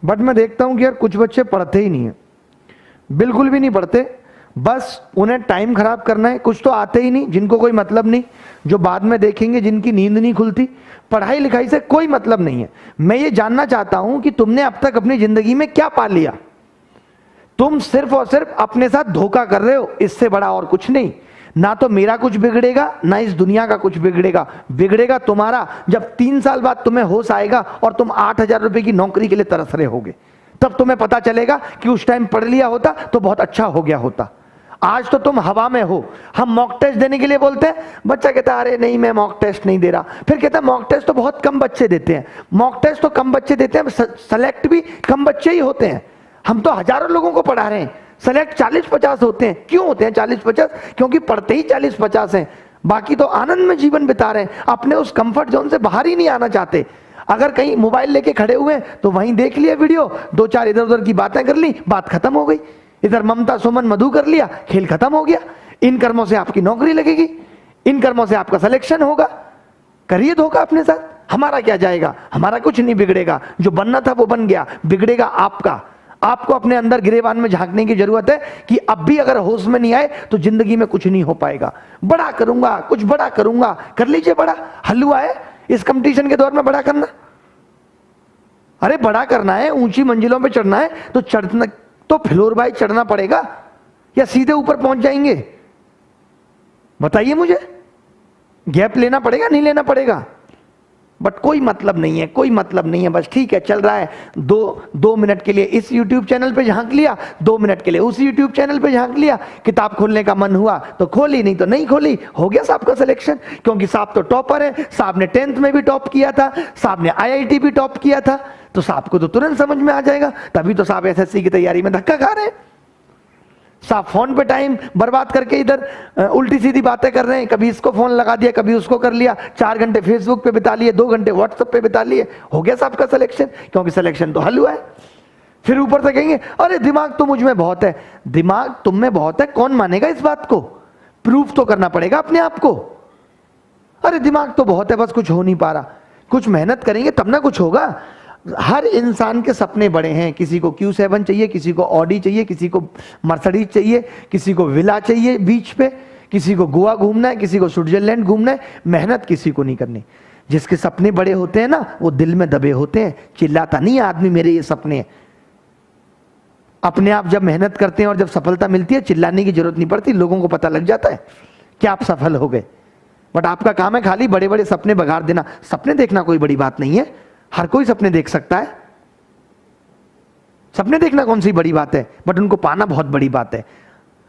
But मैं देखता हूं कि यार कुछ बच्चे पढ़ते ही नहीं है, बिल्कुल भी नहीं पढ़ते, बस उन्हें टाइम खराब करना है। कुछ तो आते ही नहीं, जिनको कोई मतलब नहीं, जो बाद में देखेंगे, जिनकी नींद नहीं खुलती। पढ़ाई लिखाई से कोई मतलब नहीं है। मैं ये जानना चाहता हूं कि तुमने अब तक अपनी जिंदगी में क्या पा लिया। तुम सिर्फ और सिर्फ अपने साथ धोखा कर रहे हो, इससे बड़ा और कुछ नहीं। ना तो मेरा कुछ बिगड़ेगा, ना इस दुनिया का कुछ बिगड़ेगा। बिगड़ेगा तुम्हारा जब 3 साल बाद तुम्हें होश आएगा और तुम 8,000 रुपए की नौकरी के लिए तरस रहे होगे। तब तुम्हें पता चलेगा कि उस टाइम पढ़ लिया होता तो बहुत अच्छा हो गया होता। आज तो तुम हवा में हो। हम मॉक टेस्ट देने के लिए बोलते हैं, बच्चा कहता है अरे नहीं मैं मॉक टेस्ट नहीं दे रहा। फिर कहता है मॉक टेस्ट तो बहुत कम बच्चे देते हैं। मॉक टेस्ट तो कम बच्चे देते हैं, सेलेक्ट भी कम बच्चे ही होते हैं। हम तो हजारों लोगों को पढ़ा रहे हैं, सेलेक्ट 40-50 होते हैं। क्यों होते हैं 40-50? क्योंकि पढ़ते ही 40-50 हैं, बाकी तो आनंद में जीवन बिता रहे हैं, अपने उस कंफर्ट जोन से बाहर ही नहीं आना चाहते। अगर कहीं मोबाइल लेके खड़े हुए हैं तो वहीं देख लिया वीडियो, 2-4 इधर उधर की बातें कर ली, बात खत्म हो गई। इधर ममता सुमन मधु कर लिया, खेल खत्म हो गया। इन कर्मों से आपकी नौकरी लगेगी, इन कर्मों से आपका सिलेक्शन होगा। करिए धोखा अपने साथ, हमारा क्या जाएगा, हमारा कुछ नहीं बिगड़ेगा। जो बनना था वो बन गया, बिगड़ेगा आपका। आपको अपने अंदर गिरेबान में झांकने की जरूरत है कि अब भी अगर होश में नहीं आए तो जिंदगी में कुछ नहीं हो पाएगा। बड़ा करूंगा, कुछ बड़ा करूंगा, कर लीजिए बड़ा। हलवा है इस कंपटीशन के दौर में बड़ा करना। अरे बड़ा करना है, ऊंची मंजिलों पे चढ़ना है तो चढ़ना तो फ्लोर बाय चढ़ना पड़ेगा या सीधे ऊपर पहुंच जाएंगे? बताइए मुझे, गैप लेना पड़ेगा नहीं लेना पड़ेगा? बट कोई मतलब नहीं है, कोई मतलब नहीं है। बस ठीक है चल रहा है, 2 मिनट के लिए इस YouTube चैनल पे झांक लिया, 2 मिनट के लिए उस YouTube चैनल पे झांक लिया। किताब खोलने का मन हुआ तो खोली, नहीं तो नहीं खोली। हो गया साहब का सिलेक्शन, क्योंकि साहब तो टॉपर है। साहब ने 10th में भी टॉप किया था, साहब ने IIT भी टॉप किया था, तो साहब को तो तुरंत समझ में आ जाएगा। तभी तो साहब SSC की तैयारी में धक्का खा रहे हैं। साहब फोन पे टाइम बर्बाद करके इधर उल्टी सीधी बातें कर रहे हैं। कभी इसको फोन लगा दिया, कभी उसको कर लिया, 4 घंटे फेसबुक पे बिता लिए, 2 घंटे व्हाट्सएप पे बिता लिए। हो गया साहब का सिलेक्शन, क्योंकि सिलेक्शन तो हलवा है। फिर ऊपर से कहेंगे अरे दिमाग तो मुझ में बहुत है। दिमाग तुम में बहुत है, कौन मानेगा इस बात को? प्रूफ तो करना पड़ेगा अपने आप को। अरे दिमाग तो बहुत है, बस कुछ हो नहीं पा रहा। कुछ मेहनत करेंगे तब ना कुछ होगा। हर इंसान के सपने बड़े हैं। किसी को Q7 चाहिए, किसी को ऑडी चाहिए, किसी को मर्सिडीज चाहिए, किसी को विला चाहिए बीच पे, किसी को गोवा घूमना है, किसी को स्विट्जरलैंड घूमना है। मेहनत किसी को नहीं करनी। जिसके सपने बड़े होते हैं ना, वो दिल में दबे होते हैं। चिल्लाता नहीं है आदमी मेरे ये सपने हैं। अपने आप जब मेहनत करते हैं और जब सफलता मिलती है, चिल्लाने की जरूरत नहीं पड़ती, लोगों को पता लग जाता है कि आप सफल हो गए। बट आपका काम है खाली बड़े बड़े सपने बघार देना। सपने देखना कोई बड़ी बात नहीं है, हर कोई सपने देख सकता है। सपने देखना कौन सी बड़ी बात है, बट उनको पाना बहुत बड़ी बात है।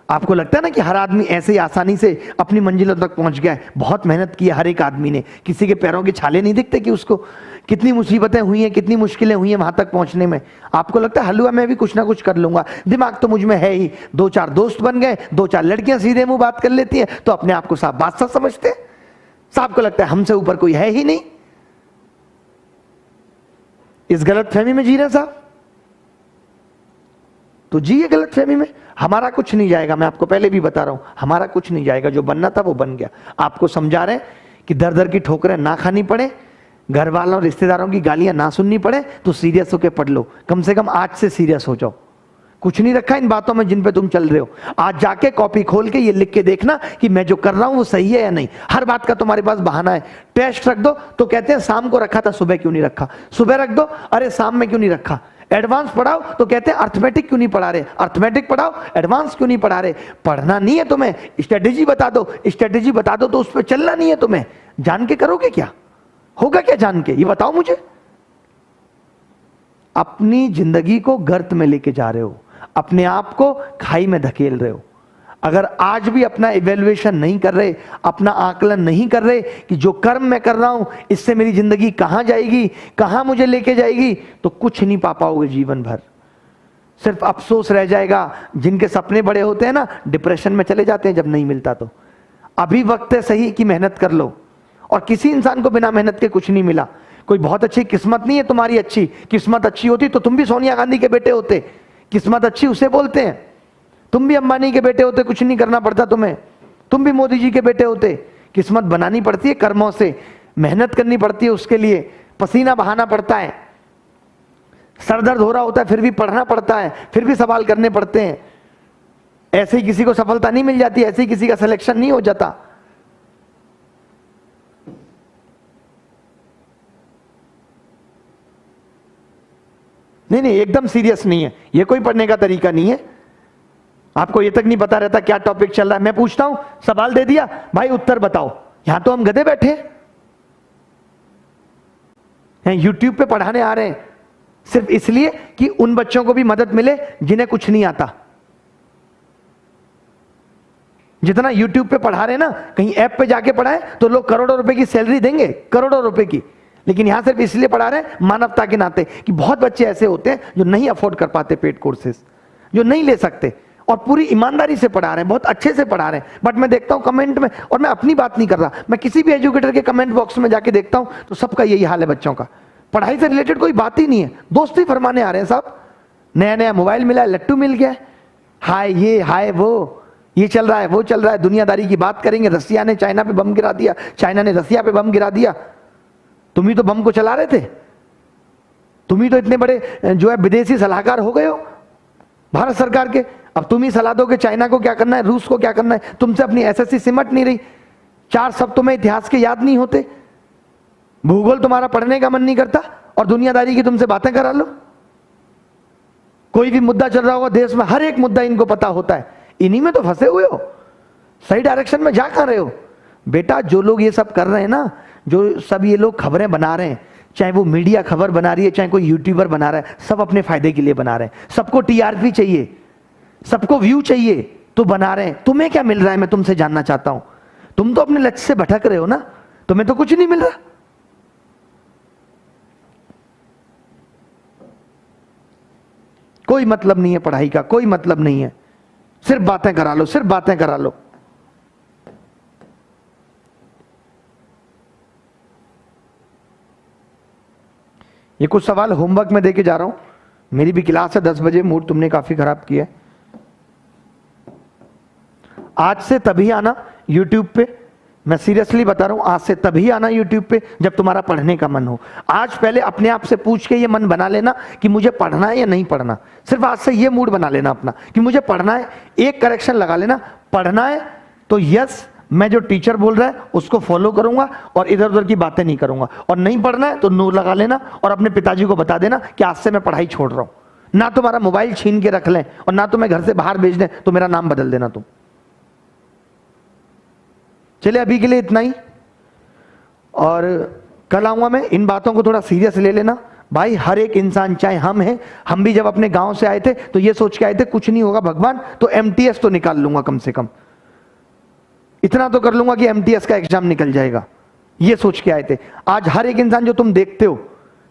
आपको लगता है ना कि हर आदमी ऐसे ही आसानी से अपनी मंजिलों तक पहुंच गया है? बहुत मेहनत की है हर एक आदमी ने। किसी के पैरों के छाले नहीं दिखते कि उसको कितनी मुसीबतें हुई हैं, कितनी मुश्किलें हुई हैं वहां तक पहुंचने में। आपको लगता है हलवा में भी कुछ ना कुछ कर लूंगा, दिमाग तो मुझ में है ही। 2-4 दोस्त बन गए, 2-4 लड़कियां सीधे मुंह बात कर लेती हैं तो अपने आप को साहब बादशाह समझते हैं। साहब को लगता है हमसे ऊपर कोई है ही नहीं। इस गलतफहमी में जी रहे साहब, तो जी गलतफहमी में। हमारा कुछ नहीं जाएगा, मैं आपको पहले भी बता रहा हूं, हमारा कुछ नहीं जाएगा। जो बनना था वो बन गया। आपको समझा रहे हैं कि दर दर की ठोकरें ना खानी पड़े, घर वालों रिश्तेदारों की गालियां ना सुननी पड़े, तो सीरियस होकर पढ़ लो। कम से कम आज से सीरियस हो जाओ। कुछ नहीं रखा इन बातों में जिन पे तुम चल रहे हो। आज जाके कॉपी खोल के ये लिख के देखना कि मैं जो कर रहा हूं वो सही है या नहीं। हर बात का तुम्हारे पास बहाना है। टेस्ट रख दो तो कहते हैं शाम को रखा था, सुबह क्यों नहीं रखा? सुबह रख दो, अरे शाम में क्यों नहीं रखा? एडवांस पढ़ाओ तो कहते हैं अर्थमेटिक क्यों नहीं पढ़ा रहे? अर्थमेटिक पढ़ाओ, एडवांस क्यों नहीं पढ़ा रहे? पढ़ना नहीं है तुम्हें, स्ट्रेटेजी बता दो। स्ट्रेटेजी बता दो तो उस पर चलना नहीं है तुम्हें। जान के करोगे क्या? होगा क्या जान के? ये बताओ मुझे। अपनी जिंदगी को गर्त में लेके जा रहे हो, अपने आप को खाई में धकेल रहे हो। अगर आज भी अपना इवैल्यूएशन नहीं कर रहे, अपना आकलन नहीं कर रहे कि जो कर्म मैं कर रहा हूं इससे मेरी जिंदगी कहां जाएगी, कहां मुझे लेके जाएगी, तो कुछ नहीं पा पाओगे जीवन भर। सिर्फ अफसोस रह जाएगा। जिनके सपने बड़े होते हैं ना, डिप्रेशन में चले जाते हैं जब नहीं मिलता तो। अभी वक्त है सही कि मेहनत कर लो। और किसी इंसान को बिना मेहनत के कुछ नहीं मिला। कोई बहुत अच्छी किस्मत नहीं है तुम्हारी, अच्छी किस्मत अच्छी होती तो तुम भी सोनिया गांधी के बेटे होते। किस्मत अच्छी उसे बोलते हैं। तुम भी अंबानी के बेटे होते, कुछ नहीं करना पड़ता तुम्हें। तुम भी मोदी जी के बेटे होते। किस्मत बनानी पड़ती है कर्मों से, मेहनत करनी पड़ती है उसके लिए, पसीना बहाना पड़ता है। सर दर्द हो रहा होता है फिर भी पढ़ना पड़ता है, फिर भी सवाल करने पड़ते हैं। ऐसे ही किसी को सफलता नहीं मिल जाती, ऐसे ही किसी का सिलेक्शन नहीं हो जाता। नहीं नहीं, एकदम सीरियस नहीं है, ये कोई पढ़ने का तरीका नहीं है। आपको ये तक नहीं पता रहता क्या टॉपिक चल रहा है। मैं पूछता हूं, सवाल दे दिया, भाई उत्तर बताओ। यहां तो हम गधे बैठे हैं, यूट्यूब पे पढ़ाने आ रहे हैं सिर्फ इसलिए कि उन बच्चों को भी मदद मिले जिन्हें कुछ नहीं आता। जितना यूट्यूब पे पढ़ा रहे हैं ना, कहीं ऐप पे जाके पढ़ाएं तो लोग करोड़ों रुपए की सैलरी देंगे, करोड़ों रुपए की। लेकिन यहां सिर्फ इसलिए पढ़ा रहे हैं मानवता के नाते कि बहुत बच्चे ऐसे होते हैं जो नहीं अफोर्ड कर पाते पेड कोर्सेज, जो नहीं ले सकते, और पूरी ईमानदारी से पढ़ा रहे हैं, बहुत अच्छे से पढ़ा रहे हैं। बट मैं देखता हूं कमेंट में, और मैं अपनी बात नहीं कर रहा, मैं किसी भी एजुकेटर के कमेंट बॉक्स में जाके देखता हूं तो सबका यही हाल है, बच्चों का पढ़ाई से रिलेटेड कोई बात ही नहीं है, दोस्ती फरमाने आ रहे हैं साहब। नया नया मोबाइल मिला है, लट्टू मिल गया है, हाय ये हाय वो, ये चल रहा है वो चल रहा है, दुनियादारी की बात करेंगे। रसिया ने चाइना पे बम गिरा दिया, चाइना ने रसिया पे बम गिरा दिया, तुम ही तो बम को चला रहे थे, तुम ही तो इतने बड़े जो है विदेशी सलाहकार हो गए हो भारत सरकार के। अब तुम ही सलाह दो कि चाइना को क्या करना है, रूस को क्या करना है। तुमसे अपनी एसएससी सिमट नहीं रही, 4 शब्द तुम्हें इतिहास के याद नहीं होते, भूगोल तुम्हारा पढ़ने का मन नहीं करता, और दुनियादारी की तुमसे बातें करा लो। कोई भी मुद्दा चल रहा होगा देश में, हर एक मुद्दा इनको पता होता है, इन्हीं में तो फंसे हुए हो, सही डायरेक्शन में जा कहां रहे हो बेटा। जो लोग ये सब कर रहे हैं ना, जो सब ये लोग खबरें बना रहे हैं, चाहे वो मीडिया खबर बना रही है, चाहे कोई यूट्यूबर बना रहा है, सब अपने फायदे के लिए बना रहे हैं। सबको टीआरपी चाहिए, सबको व्यू चाहिए, तो बना रहे हैं। तुम्हें क्या मिल रहा है मैं तुमसे जानना चाहता हूं। तुम तो अपने लक्ष्य से भटक रहे हो ना, तुम्हें तो कुछ नहीं मिल रहा। कोई मतलब नहीं है पढ़ाई का, कोई मतलब नहीं है, सिर्फ बातें करा लो, सिर्फ बातें करा लो। ये कुछ सवाल होमवर्क में देके जा रहा हूं, मेरी भी क्लास है 10 बजे, मूड तुमने काफी खराब किया है। आज से तभी आना यूट्यूब पे, मैं सीरियसली बता रहा हूं, आज से तभी आना यूट्यूब पे जब तुम्हारा पढ़ने का मन हो। आज पहले अपने आप से पूछ के ये मन बना लेना कि मुझे पढ़ना है या नहीं पढ़ना। सिर्फ आज से ये मूड बना लेना अपना कि मुझे पढ़ना है। एक करेक्शन लगा लेना, पढ़ना है तो यस, मैं जो टीचर बोल रहा है उसको फॉलो करूंगा और इधर उधर की बातें नहीं करूंगा, और नहीं पढ़ना है तो नो लगा लेना और अपने पिताजी को बता देना कि आज से मैं पढ़ाई छोड़ रहा हूं। ना तुम्हारा मोबाइल छीन के रख लें और ना तुम्हें घर से बाहर भेज दें तो मेरा नाम बदल देना तुम। चलिए अभी के लिए इतना ही, और कल आऊंगा मैं। इन बातों को थोड़ा सीरियस ले लेना भाई। हर एक इंसान, चाहे हम हैं, हम भी जब अपने गांव से आए थे तो ये सोच के आए थे कुछ नहीं होगा भगवान, तो एमटीएस तो निकाल लूंगा, कम से कम इतना तो कर लूंगा कि एमटीएस का एग्जाम निकल जाएगा, ये सोच के आए थे। आज हर एक इंसान जो तुम देखते हो,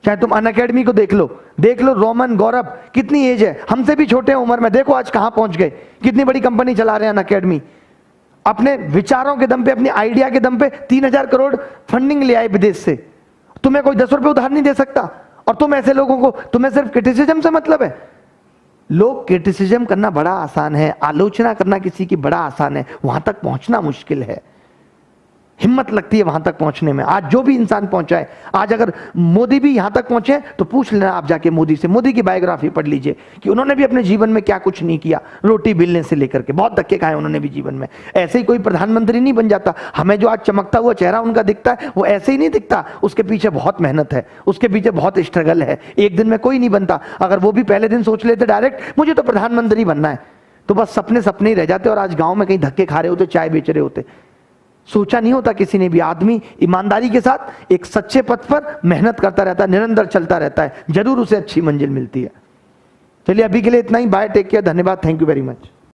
चाहे तुम अनअकैडमी को देख लो, रोमन, गौरव, कितनी एज है, हमसे भी छोटे उम्र में, देखो आज कहां पहुंच गए, कितनी बड़ी कंपनी चला रहे हैं अनअकैडमी। अपने विचारों के दम पे, अपनी आइडिया के दम पे 3000 करोड़ फंडिंग ले आए विदेश से। तुम्हें कोई 10 रुपए उधार नहीं दे सकता, और तुम ऐसे लोगों को, तुम्हें सिर्फ क्रिटिसिज्म से मतलब है। लोग क्रिटिसिज्म करना बड़ा आसान है, आलोचना करना किसी की बड़ा आसान है, वहां तक पहुंचना मुश्किल है। हिम्मत लगती है वहां तक पहुंचने में। आज जो भी इंसान पहुंचा है, आज अगर मोदी भी यहां तक पहुंचे तो पूछ लेना आप जाके मोदी से, मोदी की बायोग्राफी पढ़ लीजिए कि उन्होंने भी अपने जीवन में क्या कुछ नहीं किया, रोटी बेलने से लेकर के बहुत धक्के खाए उन्होंने भी जीवन में। ऐसे ही कोई प्रधानमंत्री नहीं बन जाता। हमें जो आज चमकता हुआ चेहरा उनका दिखता है वो ऐसे ही नहीं दिखता, उसके पीछे बहुत मेहनत है, उसके पीछे बहुत स्ट्रगल है। एक दिन में कोई नहीं बनता। अगर वो भी पहले दिन सोच लेते डायरेक्ट मुझे तो प्रधानमंत्री बनना है, तो बस सपने सपने ही रह जाते और आज गांव में कहीं धक्के खा रहे होते, चाय बेच रहे होते। सोचा नहीं होता किसी ने भी। आदमी ईमानदारी के साथ एक सच्चे पथ पर मेहनत करता रहता है, निरंतर चलता रहता है, जरूर उसे अच्छी मंजिल मिलती है। चलिए अभी के लिए इतना ही, बाय, टेक केयर, धन्यवाद, थैंक यू वेरी मच।